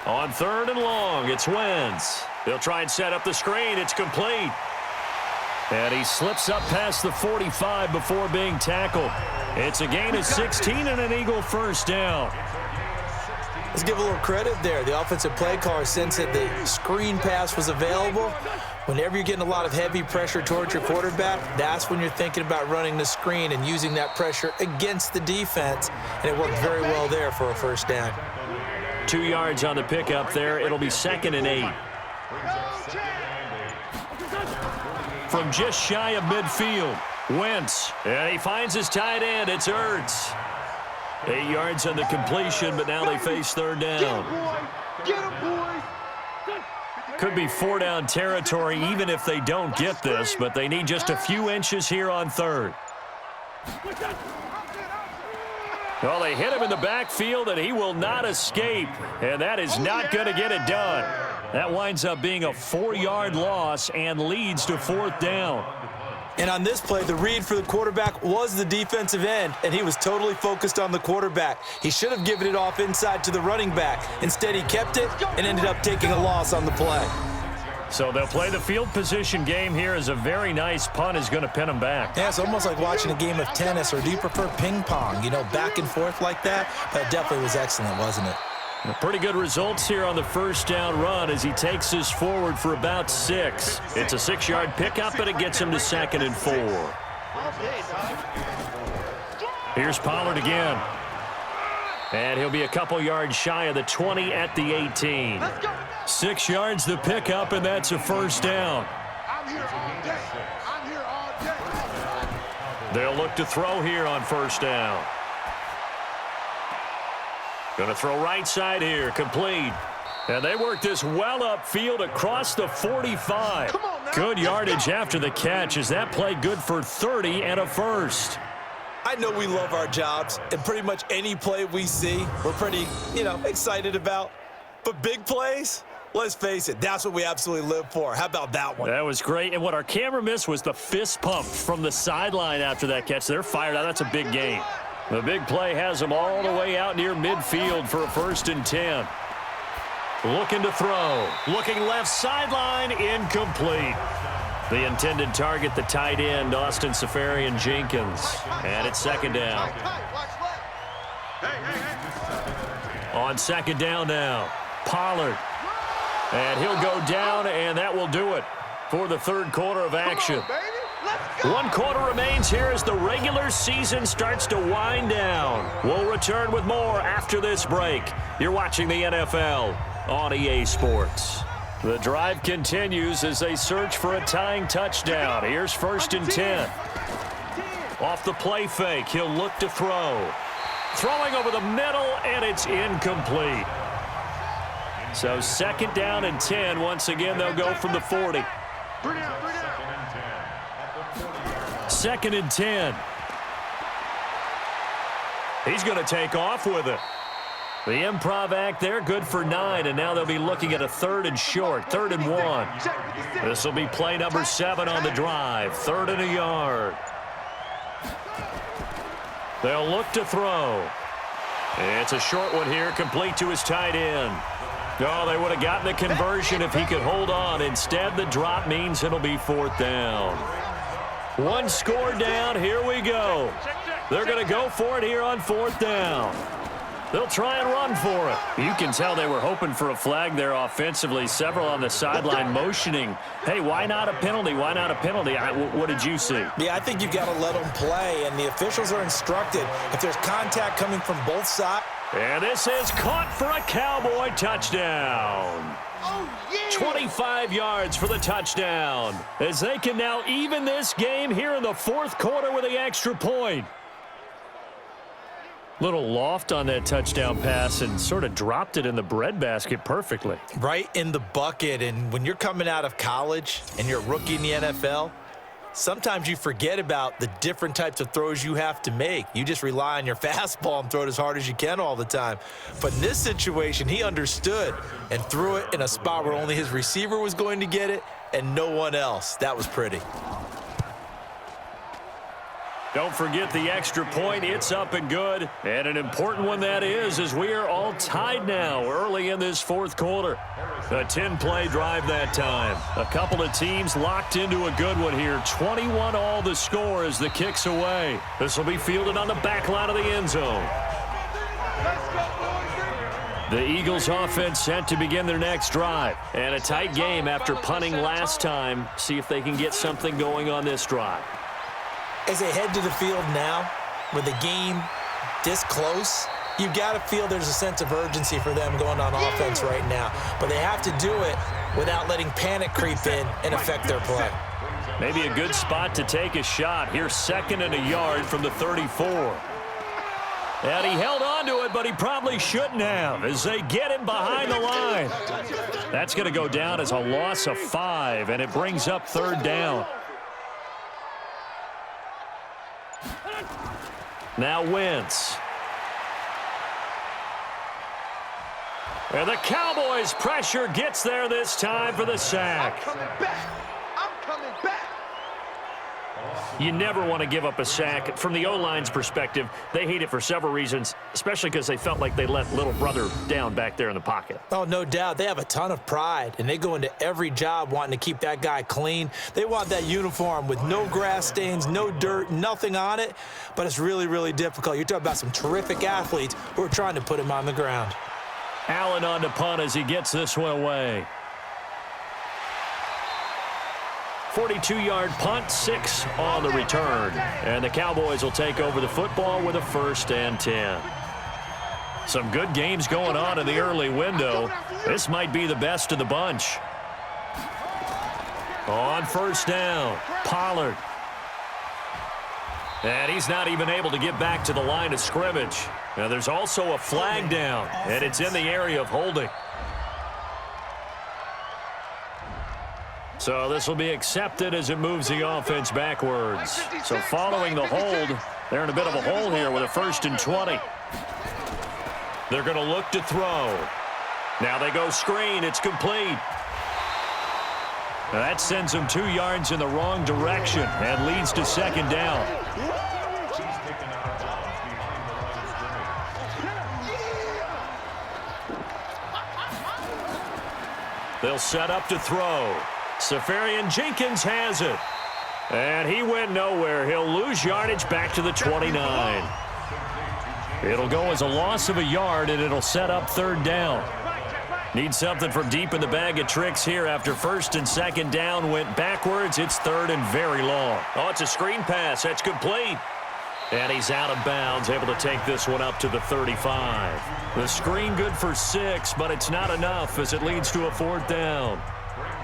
On 3rd and long, it's Wentz. They'll try and set up the screen. It's complete. And he slips up past the 45 before being tackled. It's a gain of 16 and an Eagle 1st down. Let's give a little credit there. The offensive play caller sensed that the screen pass was available, Whenever you're getting a lot of heavy pressure towards your quarterback, that's when you're thinking about running the screen and using that pressure against the defense, and it worked very well there for a first down. 2 yards on the pickup there. It'll be 2nd and 8. From just shy of midfield, Wentz, and he finds his tight end. It's Ertz. 8 yards on the completion, but now they face 3rd down. Get him, boys. Could be 4-down territory even if they don't get this, but they need just a few inches here on 3rd. Well, they hit him in the backfield, and he will not escape, and that is not going to get it done. That winds up being a 4-yard loss and leads to 4th down. And on this play, the read for the quarterback was the defensive end, and he was totally focused on the quarterback. He should have given it off inside to the running back. Instead, he kept it and ended up taking a loss on the play. So they'll play the field position game here as a very nice punt is going to pin them back. Yeah, it's almost like watching a game of tennis, or do you prefer ping pong? You know, back and forth like that? But it definitely was excellent, wasn't it? Pretty good results here on the first down run as he takes us forward for about 6. It's a 6-yard pickup, and it gets him to 2nd and 4. Here's Pollard again. And he'll be a couple yards shy of the 20 at the 18. 6 yards the pickup, and that's a first down. I'm here all day. I'm here all day. They'll look to throw here on first down. Going to throw right side here, complete. And they work this well upfield across the 45. Good yardage after the catch. Is that play good for 30 and a first? I know we love our jobs, and pretty much any play we see, we're pretty, excited about. But big plays, let's face it, that's what we absolutely live for. How about that one? That was great. And what our camera missed was the fist pump from the sideline after that catch. They're fired out. That's a big gain. The big play has them all the way out near midfield for a 1st and 10. Looking to throw. Looking left sideline. Incomplete. The intended target, the tight end, Austin Safarian-Jenkins. And it's 2nd down. On 2nd down now, Pollard. And he'll go down, and that will do it for the 3rd quarter of action. 1 quarter remains here as the regular season starts to wind down. We'll return with more after this break. You're watching the NFL on EA Sports. The drive continues as they search for a tying touchdown. Here's 1st and 10. Off the play fake, he'll look to throw. Throwing over the middle, and it's incomplete. So 2nd down and 10. Once again, they'll go from the 40. 2nd and 10. He's going to take off with it. The improv act there, good for 9, and now they'll be looking at a 3rd and short, 3rd and 1. This will be play number 7 on the drive, 3rd and a yard. They'll look to throw. It's a short one here, complete to his tight end. Oh, they would have gotten the conversion if he could hold on. Instead, the drop means it'll be 4th down. 1 score down. Here we go. They're going to go for it here on 4th down. They'll try and run for it. You can tell they were hoping for a flag there offensively. Several on the sideline motioning. Hey, why not a penalty? Why not a penalty? What did you see? Yeah, I think you've got to let them play, and the officials are instructed if there's contact coming from both sides. And this is caught for a Cowboy touchdown. 25 yards for the touchdown, as they can now even this game here in the 4th quarter with the extra point. Little loft on that touchdown pass and sort of dropped it in the breadbasket perfectly. Right in the bucket, and when you're coming out of college and you're a rookie in the NFL, sometimes you forget about the different types of throws you have to make. You just rely on your fastball and throw it as hard as you can all the time. But in this situation, he understood and threw it in a spot where only his receiver was going to get it and no one else. That was pretty. Don't forget the extra point. It's up and good. And an important one that is, as we are all tied now early in this 4th quarter. A 10-play drive that time. A couple of teams locked into a good one here. 21 all the score as the kick's away. This will be fielded on the back line of the end zone. The Eagles offense set to begin their next drive. And a tight game after punting last time. See if they can get something going on this drive. As they head to the field now, with the game this close, you've got to feel there's a sense of urgency for them going on offense right now. But they have to do it without letting panic creep in and affect their play. Maybe a good spot to take a shot. Here's 2nd and a yard from the 34. And he held on to it, but he probably shouldn't have as they get him behind the line. That's going to go down as a loss of 5, and it brings up 3rd down. Now Wentz. And the Cowboys' pressure gets there this time for the sack. I'm coming back. I'm coming back. You never want to give up a sack. From the O-line's perspective, they hate it for several reasons, especially because they felt like they let little brother down back there in the pocket. Oh, no doubt. They have a ton of pride, and they go into every job wanting to keep that guy clean. They want that uniform with no grass stains, no dirt, nothing on it, but it's really, really difficult. You're talking about some terrific athletes who are trying to put him on the ground. Allen on to punt as he gets this one away. 42-yard punt, 6 on the return. And the Cowboys will take over the football with a 1st and 10. Some good games going on in the early window. This might be the best of the bunch. On 1st down, Pollard. And he's not even able to get back to the line of scrimmage. Now there's also a flag down, and it's in the area of holding. So this will be accepted as it moves the offense backwards. So following the hold, they're in a bit of a hole here with a 1st and 20. They're going to look to throw. Now they go screen. It's complete. Now that sends them 2 yards in the wrong direction and leads to 2nd down. They'll set up to throw. Safarian Jenkins has it. And he went nowhere. He'll lose yardage back to the 29. It'll go as a loss of a yard, and it'll set up 3rd down. Need something from deep in the bag of tricks here after 1st and 2nd down went backwards. It's 3rd and very long. Oh, it's a screen pass. That's complete. And he's out of bounds, able to take this one up to the 35. The screen good for 6, but it's not enough as it leads to a 4th down.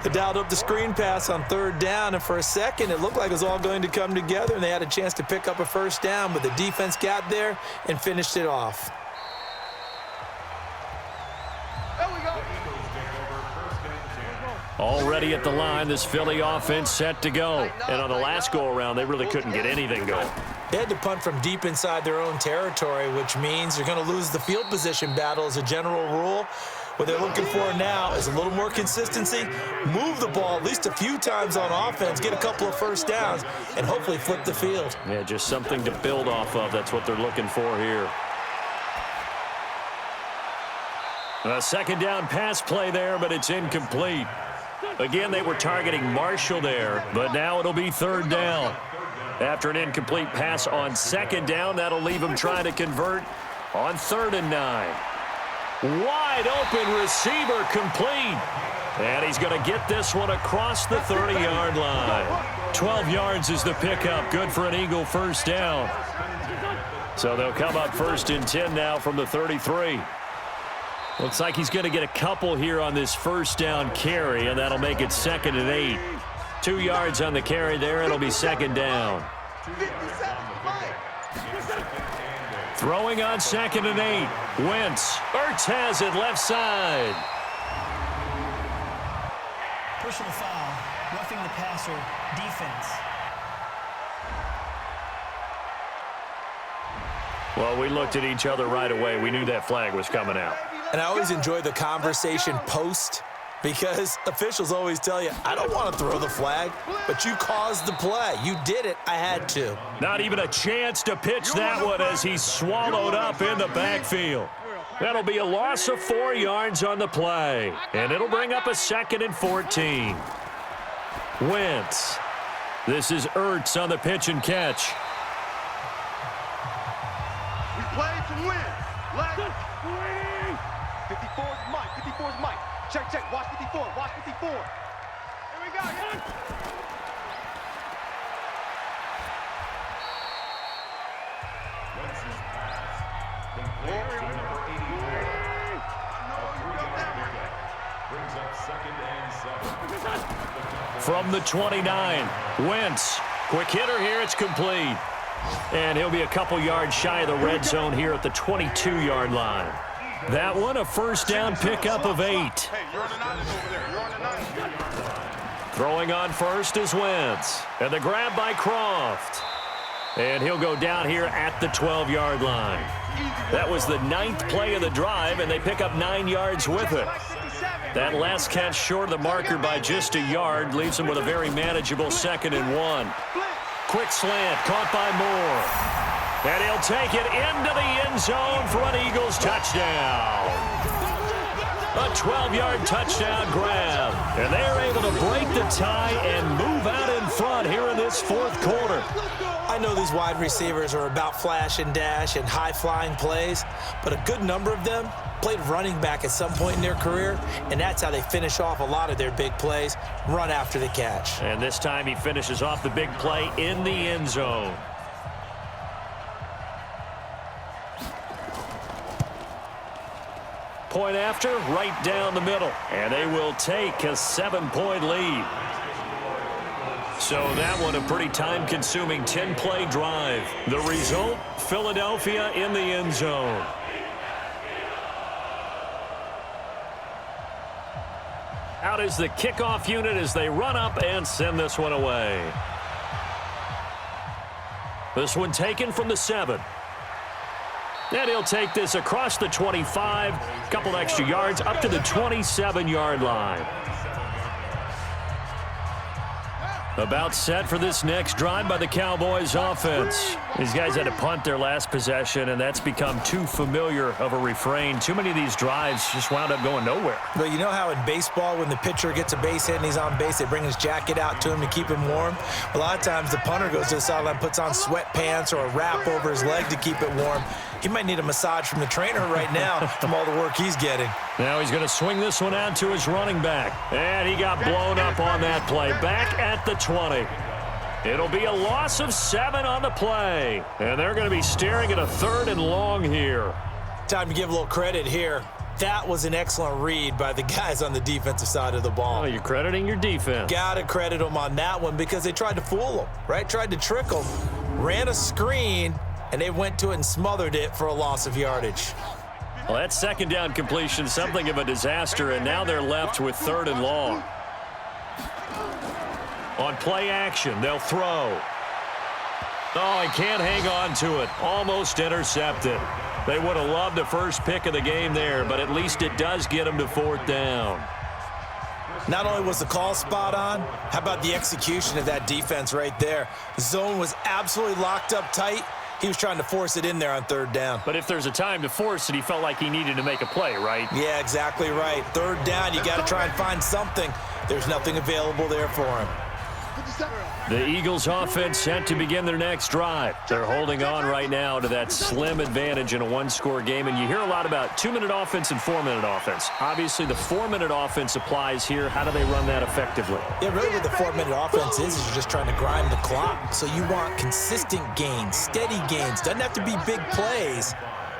They dialed up the screen pass on 3rd down, and for a second it looked like it was all going to come together, and they had a chance to pick up a 1st down, but the defense got there and finished it off. There we go. Already at the line, this Philly offense set to go. And on the last go-around, they really couldn't get anything going. They had to punt from deep inside their own territory, which means they're going to lose the field position battle as a general rule. What they're looking for now is a little more consistency, move the ball at least a few times on offense, get a couple of 1st downs, and hopefully flip the field. Yeah, just something to build off of. That's what they're looking for here. A 2nd down pass play there, but it's incomplete. Again, they were targeting Marshall there, but now it'll be 3rd down. After an incomplete pass on 2nd down, that'll leave him trying to convert on 3rd and 9. Wide open receiver complete. And he's going to get this one across the 30-yard line. 12 yards is the pickup. Good for an Eagle 1st down. So they'll come up 1st and 10 now from the 33. Looks like he's going to get a couple here on this 1st down carry, and that'll make it 2nd and 8. 2 yards on the carry there. It'll be 2nd down. Throwing on 2nd and 8. Wentz. Ertz has it left side. Personal foul, roughing the passer, defense. Well, we looked at each other right away. We knew that flag was coming out. And I always enjoy the conversation post, because officials always tell you, I don't want to throw the flag, but you caused the play. You did it. I had to. Not even a chance to pitch that one as he's swallowed up in the backfield. That'll be a loss of 4 yards on the play, and it'll bring up a 2nd and 14. Wentz. This is Ertz on the pitch and catch. We played to win. 54 is Mike. 54 is Mike. Check, check. Watch 54. Watch 54. Here we go. Wentz's pass. Complete to number 84. A 3-yard pickup. Brings up 2nd and 7. From the 29, Wentz. Quick hitter here. It's complete. And he'll be a couple yards shy of the red zone here at the 22-yard line. That one, a first down pickup of 8. Hey, you're on the 9 over there. You're on the 9. Throwing on first is Wentz. And the grab by Croft. And he'll go down here at the 12-yard line. That was the 9th play of the drive, and they pick up 9 yards with it. That last catch short of the marker by just a yard leaves them with a very manageable 2nd and 1. Quick slant, caught by Moore. And he'll take it into the end zone for an Eagles touchdown. A 12-yard touchdown grab. And they're able to break the tie and move out in front here in this 4th quarter. I know these wide receivers are about flash and dash and high-flying plays, but a good number of them played running back at some point in their career, and that's how they finish off a lot of their big plays, run after the catch. And this time he finishes off the big play in the end zone. Point after, right down the middle. And they will take a 7-point lead. So that one a pretty time-consuming 10-play drive. The result, Philadelphia in the end zone. Out is the kickoff unit as they run up and send this one away. This one taken from the 7. And he'll take this across the 25, a couple extra yards up to the 27-yard line. About set for this next drive by the Cowboys offense. These guys had to punt their last possession, and that's become too familiar of a refrain. Too many of these drives just wound up going nowhere. But you know how in baseball, when the pitcher gets a base hit and he's on base, they bring his jacket out to him to keep him warm? A lot of times the punter goes to the sideline, puts on sweatpants or a wrap over his leg to keep it warm. He might need a massage from the trainer right now from all the work he's getting. Now he's going to swing this one out to his running back. And he got blown up on that play. Back at the 20. It'll be a loss of 7 on the play. And they're going to be staring at a 3rd and long here. Time to give a little credit here. That was an excellent read by the guys on the defensive side of the ball. Oh, you're crediting your defense. Got to credit them on that one because they tried to fool them, right? Tried to trick them. Ran a screen, and they went to it and smothered it for a loss of yardage. Well, that 2nd down completion, something of a disaster, and now they're left with 3rd and long. On play action, they'll throw. Oh, he can't hang on to it. Almost intercepted. They would have loved the first pick of the game there, but at least it does get them to 4th down. Not only was the call spot on, how about the execution of that defense right there? The zone was absolutely locked up tight. He was trying to force it in there on 3rd down. But if there's a time to force it, he felt like he needed to make a play, right? Yeah, exactly right. 3rd down, you got to try and find something. There's nothing available there for him. The Eagles offense set to begin their next drive. They're holding on right now to that slim advantage in a 1-score game, and you hear a lot about 2-minute offense and 4-minute offense. Obviously, the 4-minute offense applies here. How do they run that effectively? Yeah, really what the 4-minute offense is you're just trying to grind the clock. So you want consistent gains, steady gains. Doesn't have to be big plays,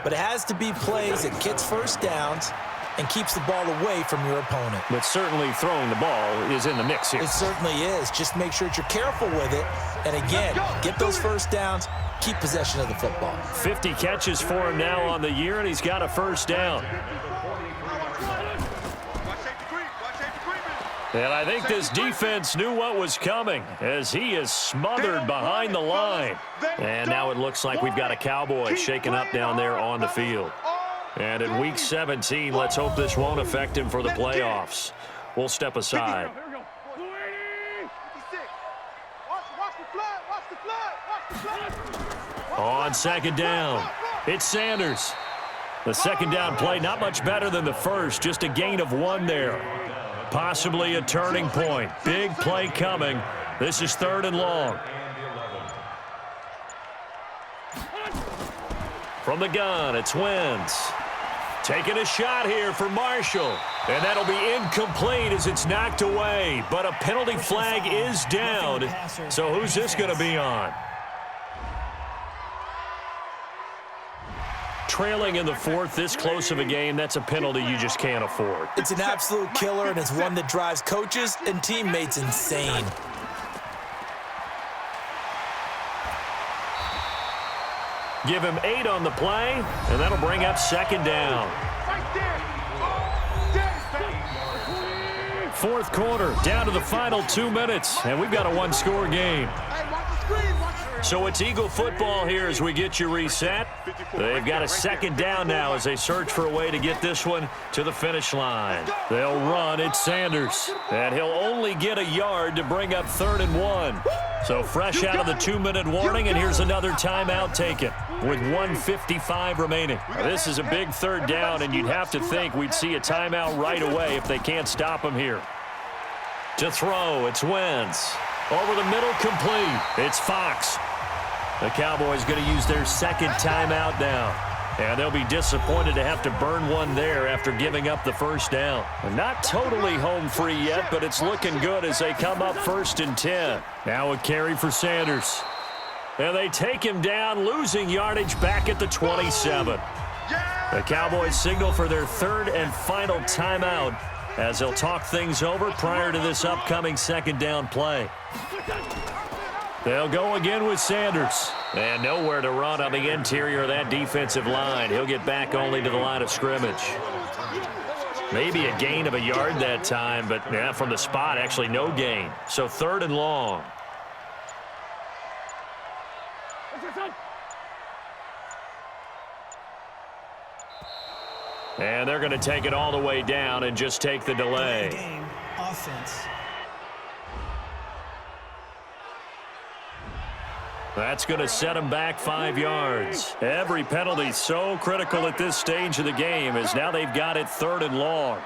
but it has to be plays that gets first downs and keeps the ball away from your opponent. But certainly throwing the ball is in the mix here. It certainly is. Just make sure that you're careful with it. And again, get those first downs, keep possession of the football. 50 catches for him now on the year, and he's got a first down. And I think this defense knew what was coming as he is smothered behind the line. And now it looks like we've got a Cowboy shaken up down there on the field. And in Week 17, let's hope this won't affect him for the playoffs. We'll step aside. On 2nd down, it's Sanders. The 2nd down play, not much better than the first, just a gain of 1 there. Possibly a turning point. Big play coming. This is 3rd and long. From the gun, it's Wentz. Taking a shot here for Marshall. And that'll be incomplete as it's knocked away. But a penalty flag is down. So who's this going to be on? Trailing in the fourth, this close of a game, that's a penalty you just can't afford. It's an absolute killer, and it's one that drives coaches and teammates insane. Give him 8 on the play, and that'll bring up second down. Fourth quarter, down to the final 2 minutes, and we've got a one-score game. So it's Eagle football here as we get you reset. They've got a second down now as they search for a way to get this one to the finish line. They'll run. It's Sanders, and he'll only get a yard to bring up 3rd and 1. So fresh out of the 2-minute warning, and here's another timeout taken with 1:55 remaining. This is a big third down, and you'd have to think we'd see a timeout right away if they can't stop him here. To throw, it's Wentz. Over the middle, complete. It's Fox. The Cowboys going to use their second timeout now. And they'll be disappointed to have to burn one there after giving up the first down. Not totally home free yet, but it's looking good as they come up 1st and 10. Now a carry for Sanders. And they take him down, losing yardage back at the 27. The Cowboys signal for their 3rd and final timeout as they'll talk things over prior to this upcoming second down play. They'll go again with Sanders. And nowhere to run on the interior of that defensive line. He'll get back only to the line of scrimmage. Maybe a gain of a yard that time, but yeah, from the spot, actually no gain. So 3rd and long. And they're going to take it all the way down and just take the delay. Game offense. That's going to set them back 5 yards. Every penalty so critical at this stage of the game as now they've got it 3rd and long.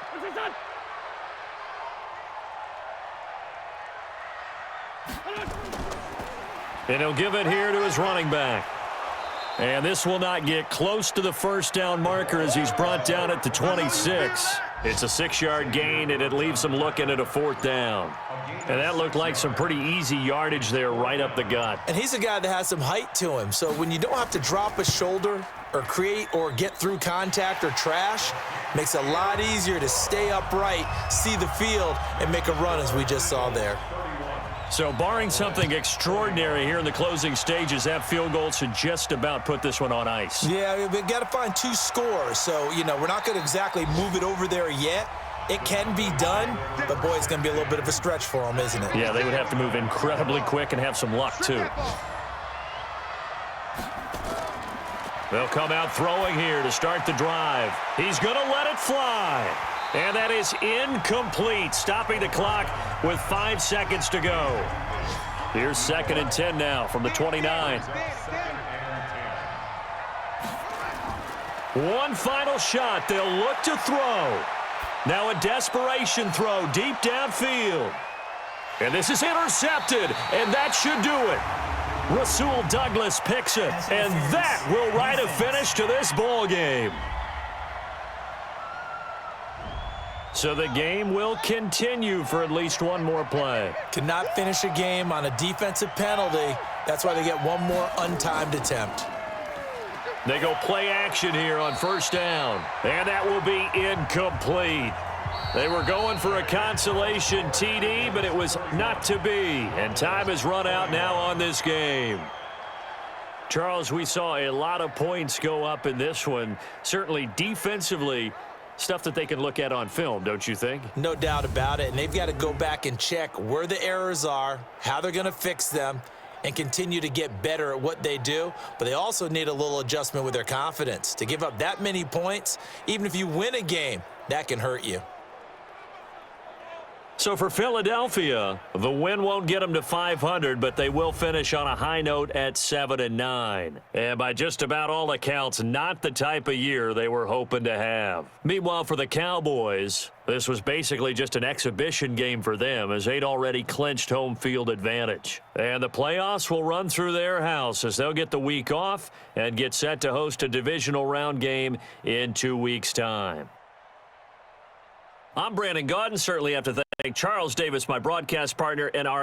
And he'll give it here to his running back. And this will not get close to the first down marker as he's brought down at the 26. It's a 6-yard gain, and it leaves them looking at a 4th down. And that looked like some pretty easy yardage there right up the gut. And he's a guy that has some height to him. So when you don't have to drop a shoulder or create or get through contact or trash, makes it a lot easier to stay upright, see the field, and make a run as we just saw there. So barring something extraordinary here in the closing stages, that field goal should just about put this one on ice. Yeah, we've got to find 2 scores. So, you know, we're not going to exactly move it over there yet. It can be done, but, boy, it's going to be a little bit of a stretch for them, isn't it? Yeah, they would have to move incredibly quick and have some luck, too. They'll come out throwing here to start the drive. He's going to let it fly. And that is incomplete, stopping the clock with 5 seconds to go. Here's 2nd and 10 now from the 29. One final shot. They'll look to throw. Now a desperation throw deep downfield. And this is intercepted, and that should do it. Rasul Douglas picks it, and that will write a finish to this ball game. So the game will continue for at least one more play. Cannot finish a game on a defensive penalty. That's why they get one more untimed attempt. They go play action here on 1st down, and that will be incomplete. They were going for a consolation TD, but it was not to be, and time has run out now on this game. Charles, we saw a lot of points go up in this one. Certainly defensively, stuff that they can look at on film, don't you think? No doubt about it, and they've got to go back and check where the errors are, how they're going to fix them, and continue to get better at what they do. But they also need a little adjustment with their confidence. To give up that many points, even if you win a game, that can hurt you. So for Philadelphia, the win won't get them to 500, but they will finish on a high note at 7-9. And by just about all accounts, not the type of year they were hoping to have. Meanwhile, for the Cowboys, this was basically just an exhibition game for them as they'd already clinched home field advantage. And the playoffs will run through their house as they'll get the week off and get set to host a divisional round game in 2 weeks' time. I'm Brandon Gaudin. Certainly have to thank Charles Davis, my broadcast partner, and our